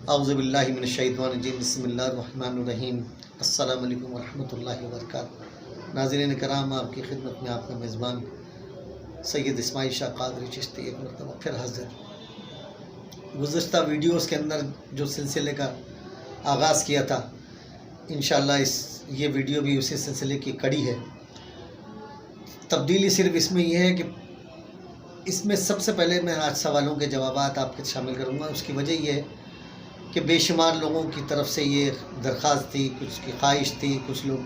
اعوذ باللہ من الشیطان الرجیم بسم اللہ الرحمن الرحیم السلام علیکم ورحمۃ اللہ وبرکاتہ۔ ناظرین کرام، آپ کی خدمت میں آپ کا میزبان سید اسماعیل شاہ قادری چشتی ایک مرتبہ پھر حاضر۔ گزشتہ ویڈیوز کے اندر جو سلسلے کا آغاز کیا تھا، انشاءاللہ یہ ویڈیو بھی اسی سلسلے کی کڑی ہے۔ تبدیلی صرف اس میں یہ ہے کہ اس میں سب سے پہلے میں آج سوالوں کے جوابات آپ کے شامل کروں گا۔ اس کی وجہ یہ ہے کہ بے شمار لوگوں کی طرف سے یہ درخواست تھی، کچھ کی خواہش تھی، کچھ لوگ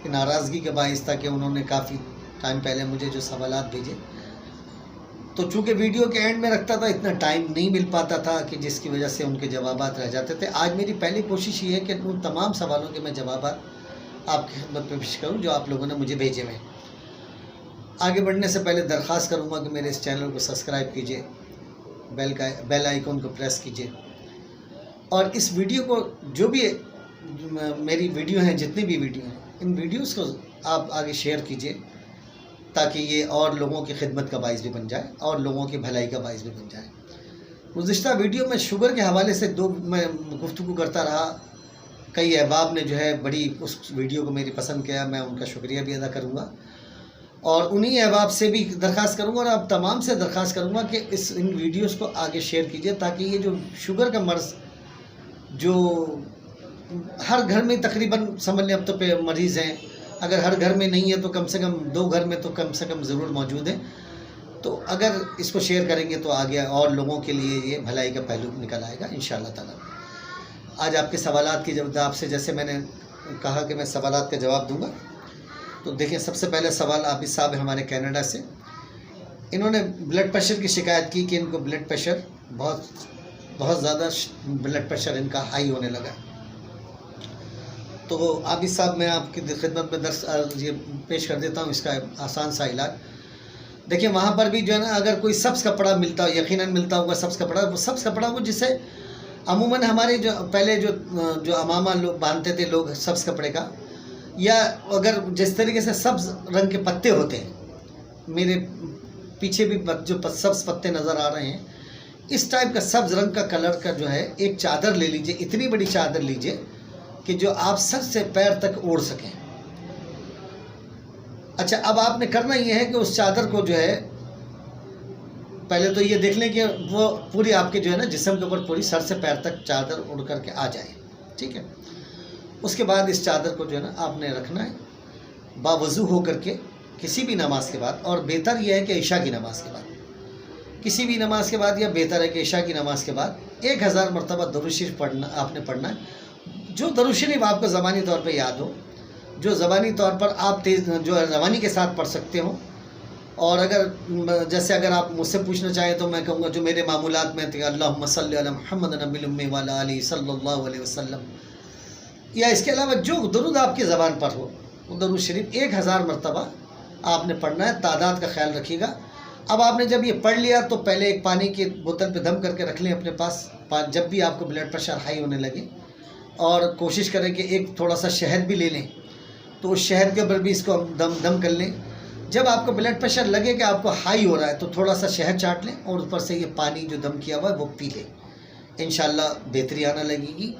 کی ناراضگی کا باعث تھا کہ انہوں نے کافی ٹائم پہلے مجھے جو سوالات بھیجے، تو چونکہ ویڈیو کے اینڈ میں رکھتا تھا اتنا ٹائم نہیں مل پاتا تھا کہ جس کی وجہ سے ان کے جوابات رہ جاتے تھے۔ آج میری پہلی کوشش یہ ہے کہ ان تمام سوالوں کے میں جوابات آپ کی خدمت میں پیش کروں جو آپ لوگوں نے مجھے بھیجے ہوئے ہیں۔ آگے بڑھنے سے پہلے درخواست کروں گا کہ میرے اس چینل کو سبسکرائب کیجئے، بیل آئیکن کو پریس کیجئے، اور اس ویڈیو کو جو بھی میری ویڈیو ہیں، جتنی بھی ویڈیو ہیں، ان ویڈیوز کو آپ آگے شیئر کیجئے تاکہ یہ اور لوگوں کی خدمت کا باعث بھی بن جائے اور لوگوں کی بھلائی کا باعث بھی بن جائے۔ گزشتہ ویڈیو میں شوگر کے حوالے سے میں گفتگو کرتا رہا۔ کئی احباب نے جو ہے بڑی اس ویڈیو کو میری پسند کیا، میں ان کا شکریہ بھی ادا کروں گا، اور انہی احباب سے بھی درخواست کروں گا اور آپ تمام سے درخواست کروں گا کہ ان ویڈیوز کو آگے شیئر کیجئے تاکہ یہ جو شوگر کا مرض جو ہر گھر میں تقریباً سمجھ لیں اب تو پہ مریض ہیں، اگر ہر گھر میں نہیں ہے تو کم سے کم 2 گھر میں تو کم سے کم ضرور موجود ہیں، تو اگر اس کو شیئر کریں گے تو آگے اور لوگوں کے لیے یہ بھلائی کا پہلو نکل آئے گا انشاءاللہ تعالی۔ آج آپ کے سوالات کی جواب سے، جیسے میں نے کہا کہ میں سوالات کا جواب دوں گا، تو دیکھیں سب سے پہلے سوال عابد صاحب ہمارے کینیڈا سے۔ انہوں نے بلڈ پریشر کی شکایت کی کہ ان کو بلڈ پریشر بہت زیادہ بلڈ پریشر ان کا ہائی ہونے لگا۔ تو عابد صاحب میں آپ کی خدمت میں یہ پیش کر دیتا ہوں اس کا آسان سا علاج۔ دیکھیں وہاں پر بھی جو ہے نا، اگر کوئی سبز کپڑا ملتا ہو، یقیناً ملتا ہوگا سبز کپڑا، وہ سبز کپڑا وہ جسے عموماً ہمارے جو پہلے جو عمامہ لوگ باندھتے تھے لوگ سبز کپڑے کا، یا اگر جس طریقے سے سبز رنگ کے پتے ہوتے ہیں، میرے پیچھے بھی جو سبز پتے نظر آ رہے ہیں، اس ٹائپ کا سبز رنگ کا کلر کا جو ہے ایک چادر لے لیجئے، اتنی بڑی چادر لیجئے کہ جو آپ سر سے پیر تک اوڑھ سکیں۔ اچھا، اب آپ نے کرنا یہ ہے کہ اس چادر کو جو ہے پہلے تو یہ دیکھ لیں کہ وہ پوری آپ کے جو ہے نا جسم کے اوپر پوری سر سے پیر تک چادر اڑ کر کے آ جائے، ٹھیک ہے۔ اس کے بعد اس چادر کو جو ہے نا آپ نے رکھنا ہے باوضو ہو کر کے کسی بھی نماز کے بعد، اور بہتر یہ ہے کہ عشاء کی نماز کے بعد، کسی بھی نماز کے بعد، یا بہتر ہے کہ عشاء کی نماز کے بعد 1000 مرتبہ درود شریف آپ نے پڑھنا ہے۔ جو درود شریف آپ کو زبانی طور پہ یاد ہو، جو زبانی طور پر آپ جو روانی کے ساتھ پڑھ سکتے ہو، اور اگر آپ مجھ سے پوچھنا چاہیں تو میں کہوں گا جو میرے معمولات میں تھے، اللہم صلی علی محمد نبی الامی وعلی آلہ صلی اللہ علیہ وسلم، یا اس کے علاوہ جو درود آپ کی زبان پر ہو، وہ درود شریف 1000 مرتبہ آپ نے پڑھنا ہے۔ تعداد کا خیال رکھیے گا۔ اب آپ نے جب یہ پڑھ لیا تو پہلے ایک پانی کی بوتل پہ دم کر کے رکھ لیں اپنے پاس، جب بھی آپ کو بلڈ پریشر ہائی ہونے لگے، اور کوشش کریں کہ ایک تھوڑا سا شہد بھی لے لیں، تو اس شہد کے اوپر بھی اس کو دم کر لیں۔ جب آپ کو بلڈ پریشر لگے کہ آپ کو ہائی ہو رہا ہے تو تھوڑا سا شہد چاٹ لیں اور اوپر سے یہ پانی جو دم کیا ہوا ہے وہ پی لیں، انشاءاللہ بہتری آنا لگے گی۔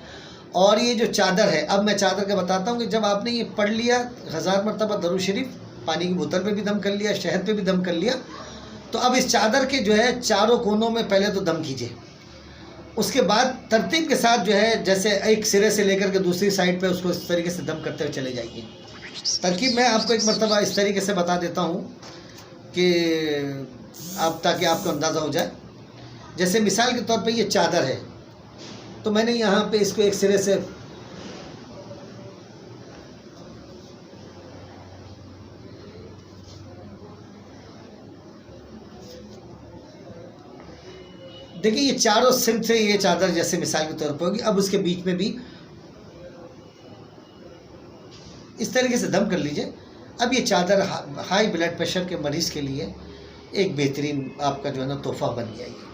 اور یہ جو چادر ہے، اب میں چادر کا بتاتا ہوں کہ جب آپ نے یہ پڑھ لیا 1000 مرتبہ درود شریف، پانی کی بوتل پہ بھی دم کر لیا، شہد پہ بھی دم کر لیا، تو اب اس چادر کے جو ہے چاروں کونوں میں پہلے تو دم کیجئے۔ اس کے بعد ترتیب کے ساتھ جو ہے جیسے ایک سرے سے لے کر کے دوسری سائڈ پہ اس کو اس طریقے سے دم کرتے ہوئے چلے جائیے۔ ترکیب میں آپ کو ایک مرتبہ اس طریقے سے بتا دیتا ہوں کہ تاکہ آپ کو اندازہ ہو جائے۔ جیسے مثال کے طور پہ یہ چادر ہے، تو میں نے یہاں پہ اس کو ایک سرے سے دیکھیں یہ چاروں سمت سے یہ چادر جیسے مثال کے طور پہ ہوگی، اب اس کے بیچ میں بھی اس طریقے سے دم کر لیجئے۔ اب یہ چادر ہائی بلڈ پریشر کے مریض کے لیے ایک بہترین آپ کا جو ہے نا تحفہ بن جائے گی۔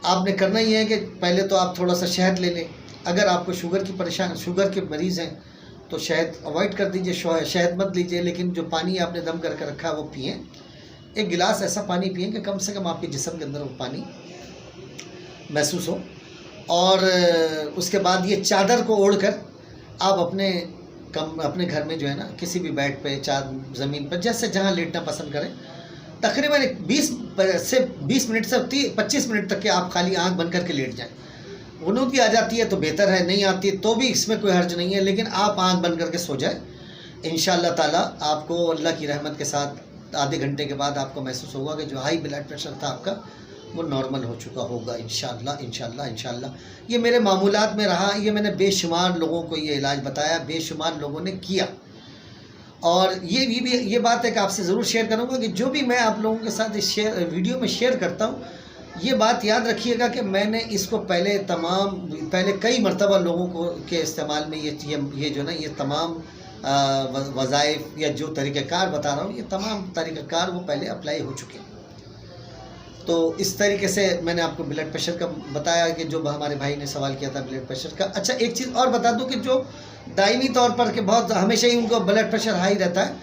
آپ نے کرنا یہ ہے کہ پہلے تو آپ تھوڑا سا شہد لے لیں، اگر آپ کو شوگر کے مریض ہیں تو شہد اوائڈ کر دیجئے، شہد مت لیجئے، لیکن جو پانی آپ نے دم کر کے رکھا ہے وہ پئیں۔ ایک گلاس ایسا پانی پئیں کہ کم سے کم آپ کے جسم کے اندر وہ پانی محسوس ہو، اور اس کے بعد یہ چادر کو اوڑھ کر آپ اپنے گھر میں جو ہے نا کسی بھی بیڈ پہ زمین پر جیسے جہاں لیٹنا پسند کریں، تقریباً 20 منٹ سے 25 منٹ تک کہ آپ خالی آنکھ بند کر کے لیٹ جائیں۔ غنود بھی آ جاتی ہے تو بہتر ہے، نہیں آتی ہے تو بھی اس میں کوئی حرج نہیں ہے، لیکن آپ آنکھ بند کر کے سو جائیں۔ انشاءاللہ تعالیٰ آپ کو اللہ کی رحمت کے ساتھ آدھے گھنٹے کے بعد آپ کو محسوس ہوگا کہ جو ہائی بلڈ پریشر تھا آپ کا وہ نارمل ہو چکا ہوگا انشاءاللہ۔ یہ میرے معمولات میں رہا، یہ میں نے بے شمار لوگوں کو یہ علاج بتایا، بے شمار لوگوں نے کیا، اور یہ بات ہے کہ آپ سے ضرور شیئر کروں گا کہ جو بھی میں آپ لوگوں کے ساتھ اس ویڈیو میں شیئر کرتا ہوں، یہ بات یاد رکھیے گا کہ میں نے اس کو پہلے کئی مرتبہ لوگوں کو کے استعمال میں یہ جو نا یہ تمام وظائف یا جو طریقہ کار بتا رہا ہوں، یہ تمام طریقہ کار وہ پہلے اپلائی ہو چکے ہیں۔ تو اس طریقے سے میں نے آپ کو بلڈ پریشر کا بتایا کہ جو ہمارے بھائی نے سوال کیا تھا بلڈ پریشر کا۔ اچھا ایک چیز اور بتا دوں کہ جو دائمی طور پر کہ بہت ہمیشہ ہی ان کو بلڈ پریشر ہائی رہتا ہے،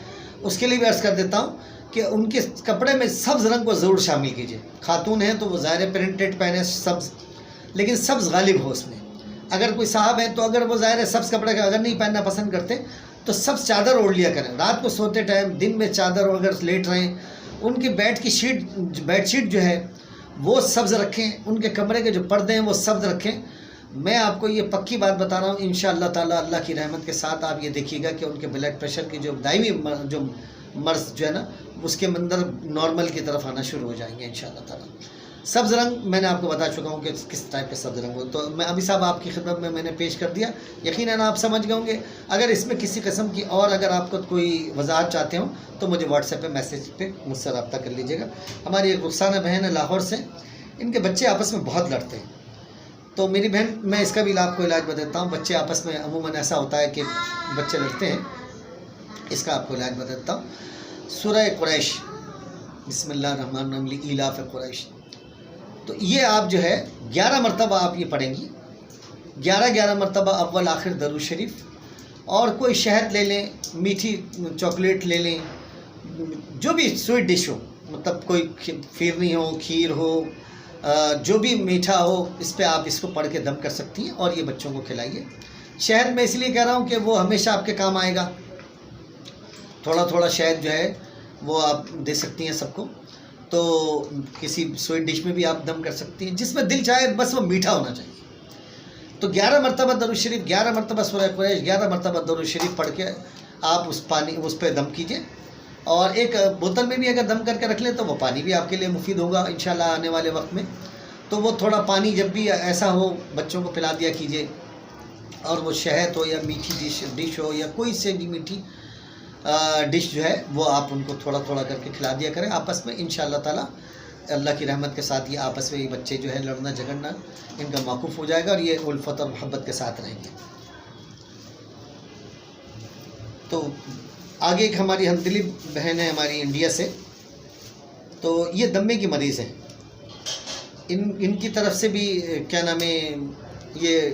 اس کے لیے بھی عرض کر دیتا ہوں کہ ان کے کپڑے میں سبز رنگ کو ضرور شامل کیجیے۔ خاتون ہیں تو وہ ظاہر پرنٹڈ پہنے سبز، لیکن سبز غالب ہو اس میں۔ اگر کوئی صاحب ہیں تو اگر وہ ظاہر سبز کپڑے کا اگر نہیں پہننا پسند کرتے تو سبز چادر اوڑھ لیا کریں رات کو سوتے ٹائم، دن میں چادر اگر لیٹ رہے ہیں، ان کی بیڈ شیٹ جو ہے وہ سبز رکھیں، ان کے کمرے کے جو پردے ہیں وہ سبز رکھیں۔ میں آپ کو یہ پکی بات بتا رہا ہوں، انشاءاللہ تعالیٰ اللہ کی رحمت کے ساتھ آپ یہ دیکھیے گا کہ ان کے بلڈ پریشر کی جو دائمی جو مرض جو ہے نا اس کے اندر نارمل کی طرف آنا شروع ہو جائیں گے انشاءاللہ تعالیٰ۔ سبز رنگ میں نے آپ کو بتا چکا ہوں کہ کس ٹائپ کے سبز رنگ ہو، تو میں ابھی صاحب آپ کی خدمت میں نے پیش کر دیا، یقیناً آپ سمجھ گئے ہوں گے۔ اگر اس میں کسی قسم کی اور اگر آپ کو کوئی وضاحت چاہتے ہوں تو مجھے واٹس ایپ پہ میسیج پہ مجھ سے رابطہ کر لیجیے گا۔ ہماری ایک رخسانہ بہن ہے لاہور سے، ان کے بچے آپس میں بہت لڑتے ہیں، تو میری بہن میں اس کا بھی آپ کو علاج بتاتا ہوں۔ بچے آپس میں عموماً ایسا ہوتا ہے کہ بچے لڑتے ہیں، اس کا آپ کو علاج بتاتا ہوں۔ سورہ قریش، بسم اللہ الرحمن الرحیم، ایلاف قریش، تو یہ آپ جو ہے 11 مرتبہ آپ یہ پڑھیں گی، 11 مرتبہ اول آخر درود شریف، اور کوئی شہد لے لیں، میٹھی چاکلیٹ لے لیں، جو بھی سویٹ ڈش ہو، مطلب کوئی فیرنی ہو، کھیر ہو، جو بھی میٹھا ہو، اس پہ آپ اس کو پڑھ کے دم کر سکتی ہیں اور یہ بچوں کو کھلائیے۔ شہد میں اس لیے کہہ رہا ہوں کہ وہ ہمیشہ آپ کے کام آئے گا، تھوڑا تھوڑا شہد جو ہے وہ آپ دے سکتی ہیں سب کو، تو کسی سویٹ ڈش میں بھی آپ دم کر سکتی ہیں، جس میں دل چاہے، بس وہ میٹھا ہونا چاہیے۔ تو 11 مرتبہ درود شریف، 11 مرتبہ سورہ قریش، 11 مرتبہ درود شریف پڑھ کے آپ اس پہ دم کیجئے، اور ایک بوتل میں بھی اگر دم کر کے رکھ لیں تو وہ پانی بھی آپ کے لیے مفید ہوگا انشاءاللہ آنے والے وقت میں۔ تو وہ تھوڑا پانی جب بھی ایسا ہو بچوں کو پلا دیا کیجئے، اور وہ شہد ہو یا میٹھی ڈش ہو یا کوئی سے بھی میٹھی ڈش جو ہے وہ آپ ان کو تھوڑا تھوڑا کر کے کھلا دیا کریں آپس میں، انشاءاللہ تعالیٰ اللہ کی رحمت کے ساتھ یہ آپس میں یہ بچے جو ہے لڑنا جھگڑنا ان کا موقوف ہو جائے گا، اور یہ الفت اور محبت کے ساتھ رہیں گے۔ تو آگے ایک ہماری ہمدلی بہن ہے ہماری انڈیا سے، تو یہ دمے کی مریض ہیں، ان کی طرف سے بھی کیا نام ہے یہ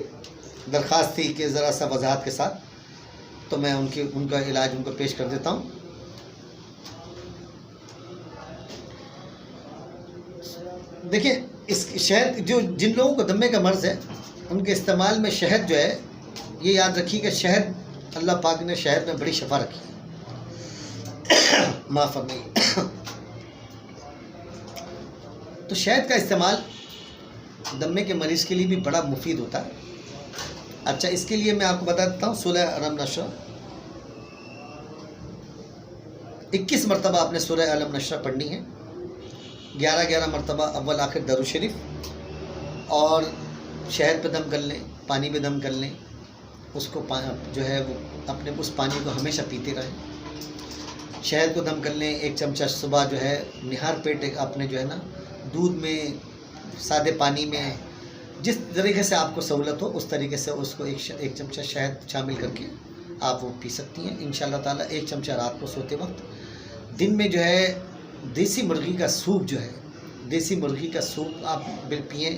درخواست تھی کہ ذرا سا وضاحت کے ساتھ، تو میں ان کا علاج ان کو پیش کر دیتا ہوں۔ دیکھیں اس شہد جن لوگوں کو دمے کا مرض ہے ان کے استعمال میں شہد جو ہے، یہ یاد رکھیے کہ شہد اللہ پاک نے شہد میں بڑی شفا رکھی ہے، معاف فرمائیے۔ تو شہد کا استعمال دمے کے مریض کے لیے بھی بڑا مفید ہوتا ہے۔ اچھا اس کے لیے میں آپ کو بتا دیتا ہوں، سورہ علم نشرہ 21 مرتبہ آپ نے سورہ علم نشرہ پڑھنی ہے، 11 مرتبہ اول آخر درود شریف، اور شہد پہ دم کر لیں، پانی پہ دم کر لیں، اس کو جو ہے وہ اپنے اس پانی کو ہمیشہ پیتے رہیں۔ شہد کو دم کر لیں، 1 چمچہ صبح جو ہے نہار پیٹ آپ نے جو ہے نا دودھ میں سادے پانی میں جس طریقے سے آپ کو سہولت ہو اس طریقے سے اس کو 1 چمچہ شہد شامل کر کے آپ وہ پی سکتی ہیں انشاءاللہ تعالیٰ۔ 1 چمچہ رات کو سوتے وقت، دن میں جو ہے دیسی مرغی کا سوپ جو ہے، دیسی مرغی کا سوپ آپ پئیں۔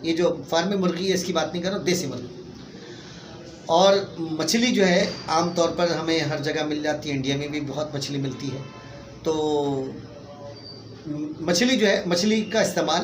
یہ جو فارمی مرغی ہے اس کی بات نہیں کر رہا ہوں، دیسی مرغی۔ اور مچھلی جو ہے عام طور پر ہمیں ہر جگہ مل جاتی ہے، انڈیا میں بھی بہت مچھلی ملتی ہے، تو مچھلی جو ہے، مچھلی کا استعمال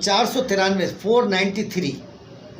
493